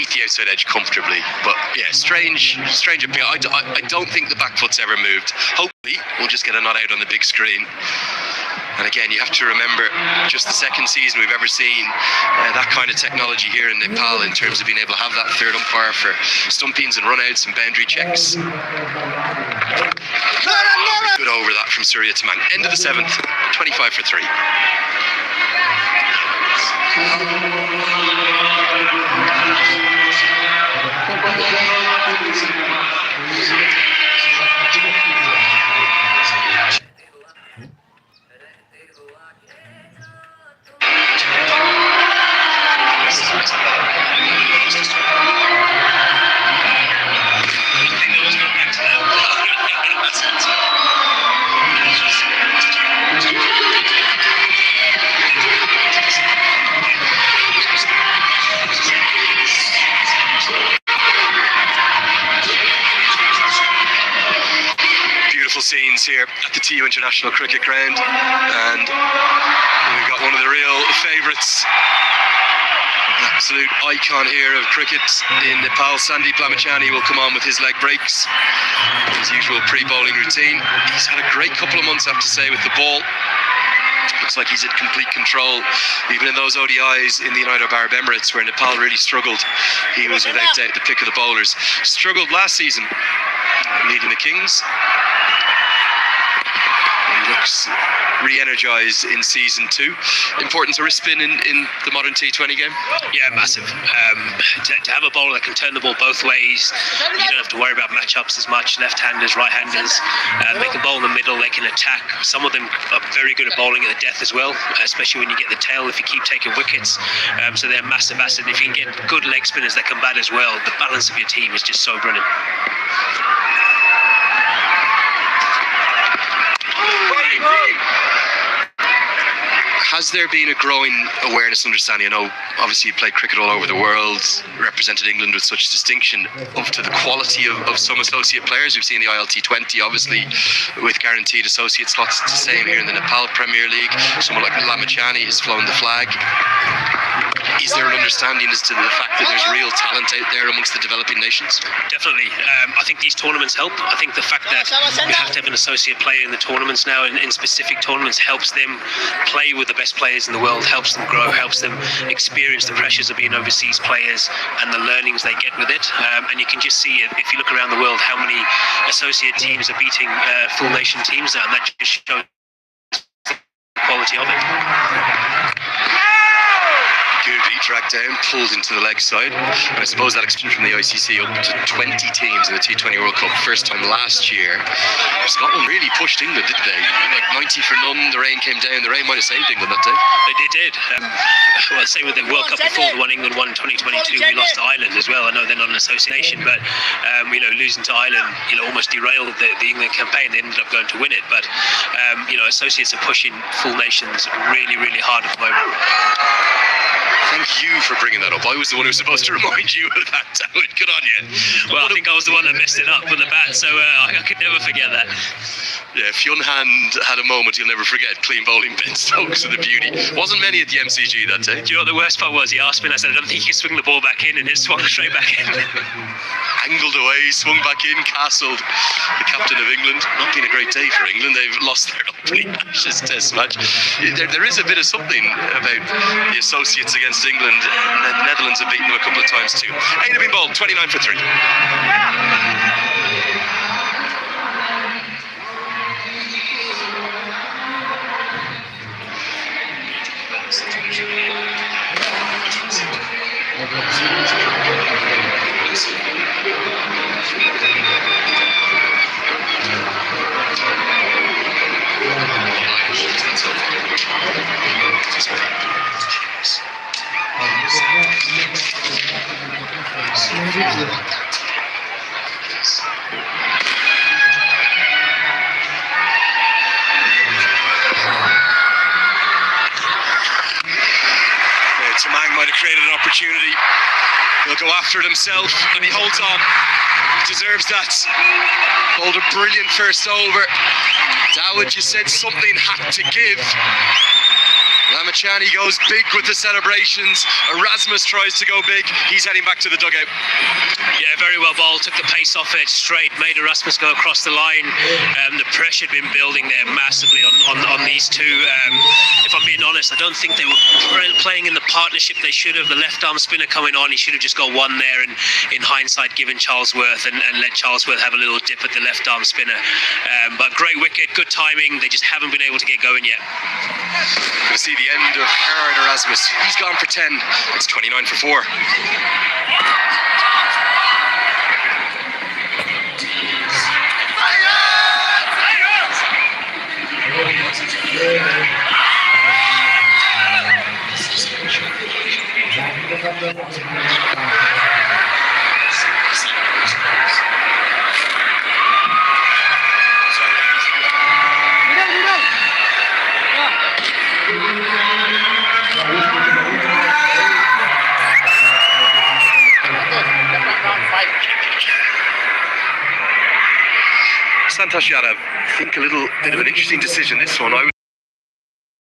beat the outside edge comfortably. But yeah, strange appeal. I don't think the back foot's ever moved. Hopefully, we'll just get a not out on the big screen. And again, you have to remember, just the second season we've ever seen that kind of technology here in Nepal in terms of being able to have that third umpire for stumpings and run-outs and boundary checks. Good over that from Surya Tamang. End of the 7th, 25 for 3. Scenes here at the TU International Cricket Ground, and we've got one of the real favourites, an absolute icon here of cricket in Nepal. Sandeep Lamachani will come on with his leg breaks, his usual pre-bowling routine. He's had a great couple of months, I have to say, with the ball. Looks like he's in complete control, even in those ODIs in the United Arab Emirates where Nepal really struggled. He was without doubt the pick of the bowlers. Struggled last season leading the Kings. Looks re-energised in season 2. Importance of wrist spin in the modern T20 game? Yeah, massive. To have a bowler that can turn the ball both ways, you don't have to worry about matchups as much, left-handers, right-handers. They can bowl in the middle, they can attack. Some of them are very good at bowling at the death as well, especially when you get the tail if you keep taking wickets. So they're a massive asset. If you can get good leg spinners that can bat as well, the balance of your team is just so brilliant. Has there been a growing awareness, understanding? I know obviously you played cricket all over the world, represented England with such distinction, of to the quality of some associate players. We've seen the ILT20 obviously with guaranteed associate slots. It's the same here in the Nepal Premier League. Someone like Lamachani has flown the flag. Is there an understanding as to the fact that there's real talent out there amongst the developing nations? Definitely. I think these tournaments help. I think the fact that you have to have an associate player in the tournaments now, in specific tournaments, helps them play with the best players in the world, helps them grow, helps them experience the pressures of being overseas players and the learnings they get with it. And you can just see, if you look around the world, how many associate teams are beating full nation teams now, and that just shows the quality of it. Goody dragged down, pulled into the leg side, and I suppose that extended from the ICC up to 20 teams in the T20 World Cup, first time last year. Scotland really pushed England, didn't they? Like 90 for none, the rain came down. The rain might have saved England that day. It did. Well, same with the World Cup before, the one England won in 2022, we lost to Ireland as well. I know they're not an association, but losing to Ireland, almost derailed the England campaign. They ended up going to win it, but associates are pushing full nations really, really hard at the moment. Thank you for bringing that up. I was the one who was supposed to remind you of that, David. Good on you. Well, I think I was the one that messed it up with the bat, so I could never forget that. Yeah, if Hyun Han had a moment you'll never forget, clean bowling Ben Stokes of the beauty. Wasn't many at the MCG that day. Do you know what the worst part was? He asked me and I said, I don't think you can swing the ball back in, and it swung straight back in. Angled away, swung back in, castled the captain of England. Not been a great day for England. They've lost their opening Ashes Test match. There is a bit of something about the associates against England. The Netherlands have beaten them a couple of times too. 8 have been bowled, 29 for 3. Tamang might have created an opportunity. He'll go after it himself, and he holds on. He deserves that. Bowled a brilliant first over. Dawood, you said something had to give. Machani goes big with the celebrations. Erasmus tries to go big. He's heading back to the dugout. Yeah, very well bowled. Took the pace off it straight. Made Erasmus go across the line. The pressure had been building there massively on these two. If I'm being honest, I don't think they were playing in the partnership they should have. The left arm spinner coming on, he should have just got one there, and in hindsight given Charlesworth and let Charlesworth have a little dip at the left arm spinner. But great wicket, good timing. They just haven't been able to get going yet. Going to see the end of Gerard Erasmus. He's gone for 10. It's 29 for 4. Santosh Yadav, I think a little bit of an interesting decision this one.